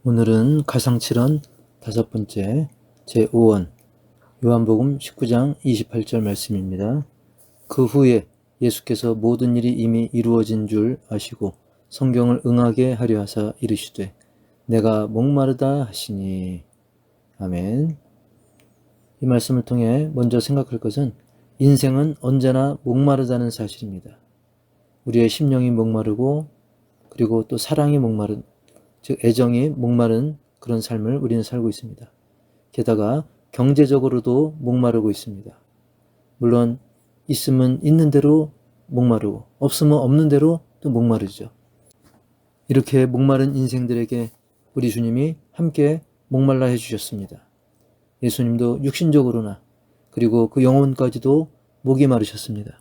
오늘은 가상칠언 5번째 제5원 요한복음 19장 28절 말씀입니다. 그 후에 예수께서 모든 일이 이미 이루어진 줄 아시고 성경을 응하게 하려 하사 이르시되 내가 목마르다 하시니. 아멘. 이 말씀을 통해 먼저 생각할 것은 인생은 언제나 목마르다는 사실입니다. 우리의 심령이 목마르고 그리고 또 사랑이 목마른, 즉 애정이 목마른 그런 삶을 우리는 살고 있습니다. 게다가 경제적으로도 목마르고 있습니다. 물론 있으면 있는 대로 목마르고 없으면 없는 대로 또 목마르죠. 이렇게 목마른 인생들에게 우리 주님이 함께 목말라 해주셨습니다. 예수님도 육신적으로나 그리고 그 영혼까지도 목이 마르셨습니다.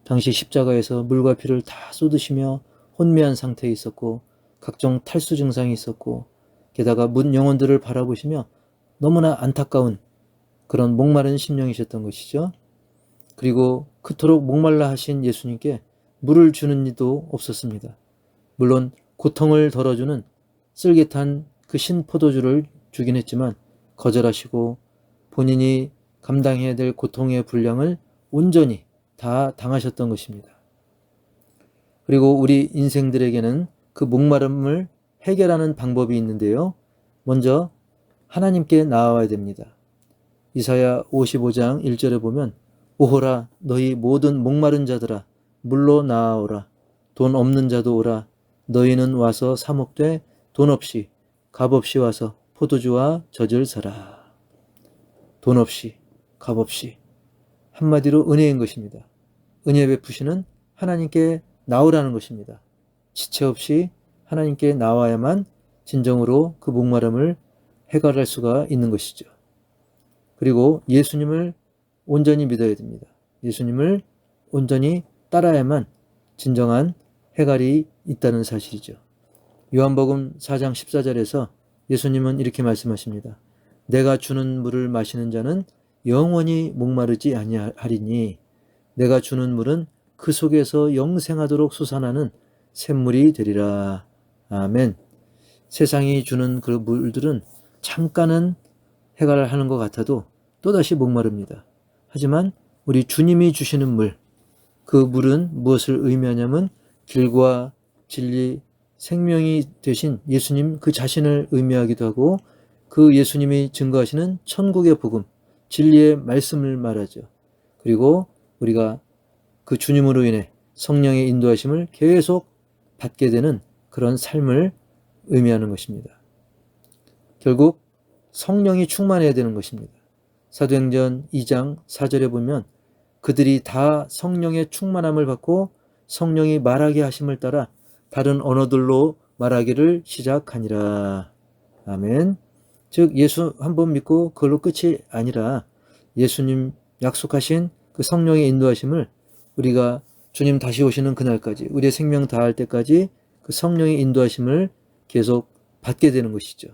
당시 십자가에서 물과 피를 다 쏟으시며 혼미한 상태에 있었고 각종 탈수 증상이 있었고 게다가 문 영혼들을 바라보시며 너무나 안타까운 그런 목마른 심령이셨던 것이죠. 그리고 그토록 목말라 하신 예수님께 물을 주는 이도 없었습니다. 물론 고통을 덜어주는 쓸깃한 그 신포도주를 주긴 했지만 거절하시고 본인이 감당해야 될 고통의 분량을 온전히 다 당하셨던 것입니다. 그리고 우리 인생들에게는 그 목마름을 해결하는 방법이 있는데요. 먼저 하나님께 나아와야 됩니다. 이사야 55장 1절에 보면 오호라 너희 모든 목마른 자들아 물로 나아오라. 돈 없는 자도 오라. 너희는 와서 사 먹되 돈 없이 값 없이 와서 포도주와 젖을 사라. 돈 없이 값 없이 한마디로 은혜인 것입니다. 은혜 베푸시는 하나님께 나오라는 것입니다. 지체 없이 하나님께 나와야만 진정으로 그 목마름을 해결할 수가 있는 것이죠. 그리고 예수님을 온전히 믿어야 됩니다. 예수님을 온전히 따라야만 진정한 해결이 있다는 사실이죠. 요한복음 4장 14절에서 예수님은 이렇게 말씀하십니다. 내가 주는 물을 마시는 자는 영원히 목마르지 아니하리니 내가 주는 물은 그 속에서 영생하도록 솟아나는 샘물이 되리라. 아멘. 세상이 주는 그 물들은 잠깐은 해결을 하는 것 같아도 또다시 목마릅니다. 하지만 우리 주님이 주시는 물, 그 물은 무엇을 의미하냐면 길과 진리, 생명이 되신 예수님 그 자신을 의미하기도 하고 그 예수님이 증거하시는 천국의 복음, 진리의 말씀을 말하죠. 그리고 우리가 그 주님으로 인해 성령의 인도하심을 계속 받게 되는 그런 삶을 의미하는 것입니다. 결국 성령이 충만해야 되는 것입니다. 사도행전 2장 4절에 보면 그들이 다 성령의 충만함을 받고 성령이 말하게 하심을 따라 다른 언어들로 말하기를 시작하니라. 아멘. 즉 예수 한번 믿고 그걸로 끝이 아니라 예수님 약속하신 그 성령의 인도하심을 우리가 주님 다시 오시는 그날까지 우리의 생명 다할 때까지 그 성령의 인도하심을 계속 받게 되는 것이죠.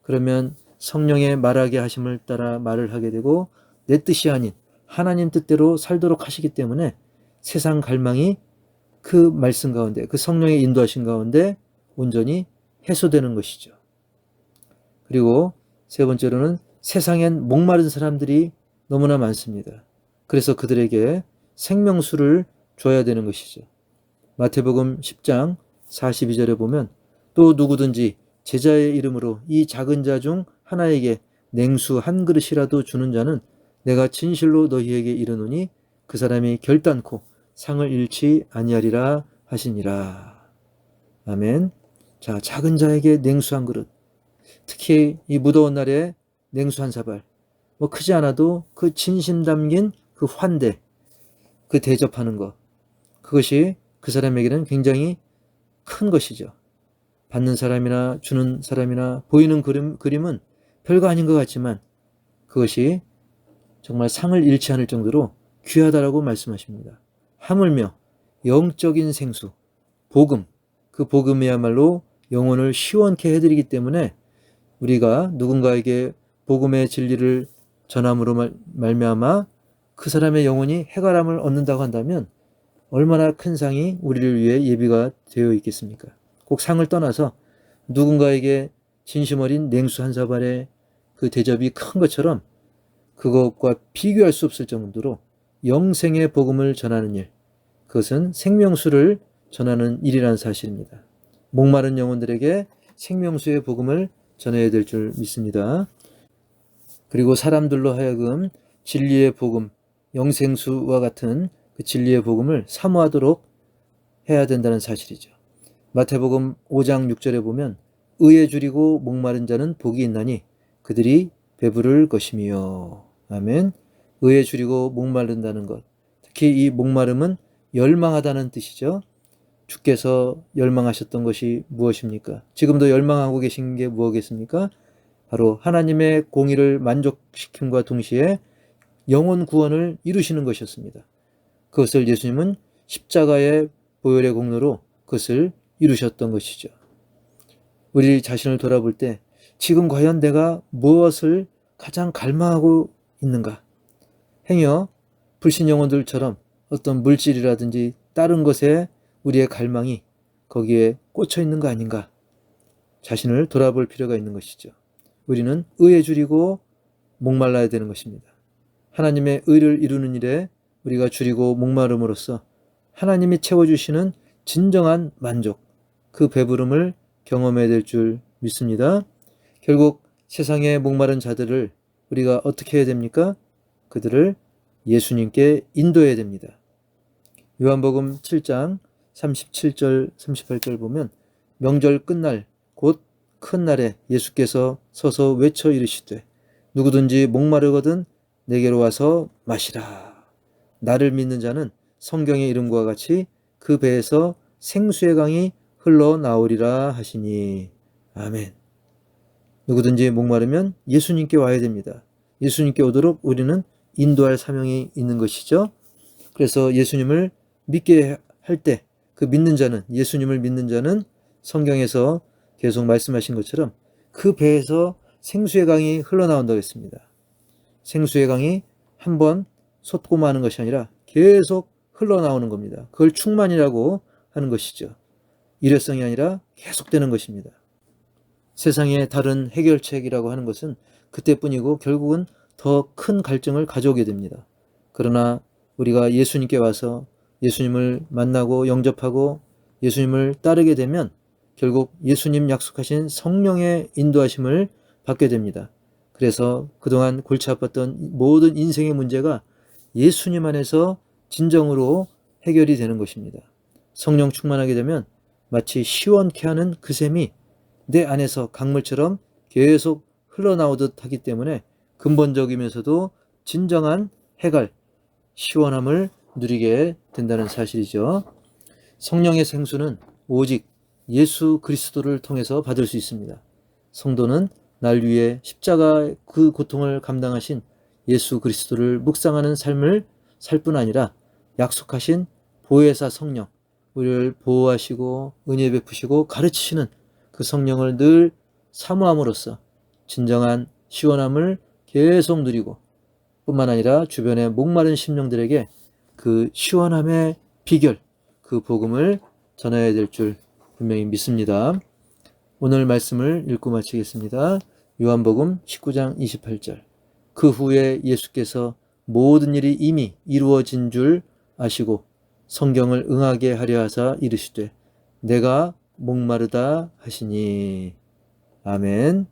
그러면 성령의 말하게 하심을 따라 말을 하게 되고 내 뜻이 아닌 하나님 뜻대로 살도록 하시기 때문에 세상 갈망이 그 말씀 가운데 그 성령의 인도하심 가운데 온전히 해소되는 것이죠. 그리고 세 번째로는 세상엔 목마른 사람들이 너무나 많습니다. 그래서 그들에게 생명수를 줘야 되는 것이죠. 마태복음 10장 42절에 보면 또 누구든지 제자의 이름으로 이 작은 자 중 하나에게 냉수 한 그릇이라도 주는 자는 내가 진실로 너희에게 이르노니 그 사람이 결단코 상을 잃지 아니하리라 하시니라. 아멘. 자, 작은 자에게 냉수 한 그릇. 특히 이 무더운 날에 냉수 한 사발. 뭐 크지 않아도 그 진심 담긴 그 환대, 그 대접하는 것. 그것이 그 사람에게는 굉장히 큰 것이죠. 받는 사람이나 주는 사람이나 보이는 그림은 별거 아닌 것 같지만 그것이 정말 상을 잃지 않을 정도로 귀하다라고 말씀하십니다. 하물며 영적인 생수, 복음, 그 복음이야말로 영혼을 시원케 해드리기 때문에 우리가 누군가에게 복음의 진리를 전함으로 말미암아 그 사람의 영혼이 해갈함을 얻는다고 한다면 얼마나 큰 상이 우리를 위해 예비가 되어 있겠습니까? 꼭 상을 떠나서 누군가에게 진심 어린 냉수 한 사발의 그 대접이 큰 것처럼 그것과 비교할 수 없을 정도로 영생의 복음을 전하는 일, 그것은 생명수를 전하는 일이라는 사실입니다. 목마른 영혼들에게 생명수의 복음을 전해야 될 줄 믿습니다. 그리고 사람들로 하여금 진리의 복음, 영생수와 같은 그 진리의 복음을 사모하도록 해야 된다는 사실이죠. 마태복음 5장 6절에 보면 의에 줄이고 목마른 자는 복이 있나니 그들이 배부를 것이며. 아멘. 의에 줄이고 목마른다는 것, 특히 이 목마름은 열망하다는 뜻이죠. 주께서 열망하셨던 것이 무엇입니까? 지금도 열망하고 계신 게 무엇이겠습니까? 바로 하나님의 공의를 만족시킴과 동시에 영혼 구원을 이루시는 것이었습니다. 그것을 예수님은 십자가의 보혈의 공로로 그것을 이루셨던 것이죠. 우리 자신을 돌아볼 때 지금 과연 내가 무엇을 가장 갈망하고 있는가? 행여 불신 영혼들처럼 어떤 물질이라든지 다른 것에 우리의 갈망이 거기에 꽂혀 있는 거 아닌가? 자신을 돌아볼 필요가 있는 것이죠. 우리는 의에 줄이고 목말라야 되는 것입니다. 하나님의 의를 이루는 일에 우리가 줄이고 목마름으로써 하나님이 채워주시는 진정한 만족, 그 배부름을 경험해야 될 줄 믿습니다. 결국 세상의 목마른 자들을 우리가 어떻게 해야 됩니까? 그들을 예수님께 인도해야 됩니다. 요한복음 7장 37절 38절 보면 명절 끝날 곧 큰 날에 예수께서 서서 외쳐 이르시되 누구든지 목마르거든 내게로 와서 마시라. 나를 믿는 자는 성경의 이름과 같이 그 배에서 생수의 강이 흘러나오리라 하시니. 아멘. 누구든지 목마르면 예수님께 와야 됩니다. 예수님께 오도록 우리는 인도할 사명이 있는 것이죠. 그래서 예수님을 믿게 할 때 그 믿는 자는, 예수님을 믿는 자는 성경에서 계속 말씀하신 것처럼 그 배에서 생수의 강이 흘러나온다고 했습니다. 생수의 강이 한번 솟고 마는 것이 아니라 계속 흘러나오는 겁니다. 그걸 충만이라고 하는 것이죠. 일회성이 아니라 계속되는 것입니다. 세상의 다른 해결책이라고 하는 것은 그때뿐이고 결국은 더 큰 갈증을 가져오게 됩니다. 그러나 우리가 예수님께 와서 예수님을 만나고 영접하고 예수님을 따르게 되면 결국 예수님 약속하신 성령의 인도하심을 받게 됩니다. 그래서 그동안 골치 아팠던 모든 인생의 문제가 예수님 안에서 진정으로 해결이 되는 것입니다. 성령 충만하게 되면 마치 시원케 하는 그 샘이 내 안에서 강물처럼 계속 흘러나오듯 하기 때문에 근본적이면서도 진정한 해갈, 시원함을 누리게 된다는 사실이죠. 성령의 생수는 오직 예수 그리스도를 통해서 받을 수 있습니다. 성도는 날 위해 십자가 그 고통을 감당하신 예수 그리스도를 묵상하는 삶을 살 뿐 아니라 약속하신 보혜사 성령, 우리를 보호하시고 은혜 베푸시고 가르치시는 그 성령을 늘 사모함으로써 진정한 시원함을 계속 누리고 뿐만 아니라 주변의 목마른 심령들에게 그 시원함의 비결, 그 복음을 전해야 될 줄 분명히 믿습니다. 오늘 말씀을 읽고 마치겠습니다. 요한복음 19장 28절. 그 후에 예수께서 모든 일이 이미 이루어진 줄 아시고 성경을 응하게 하려 하사 이르시되 내가 목마르다 하시니. 아멘.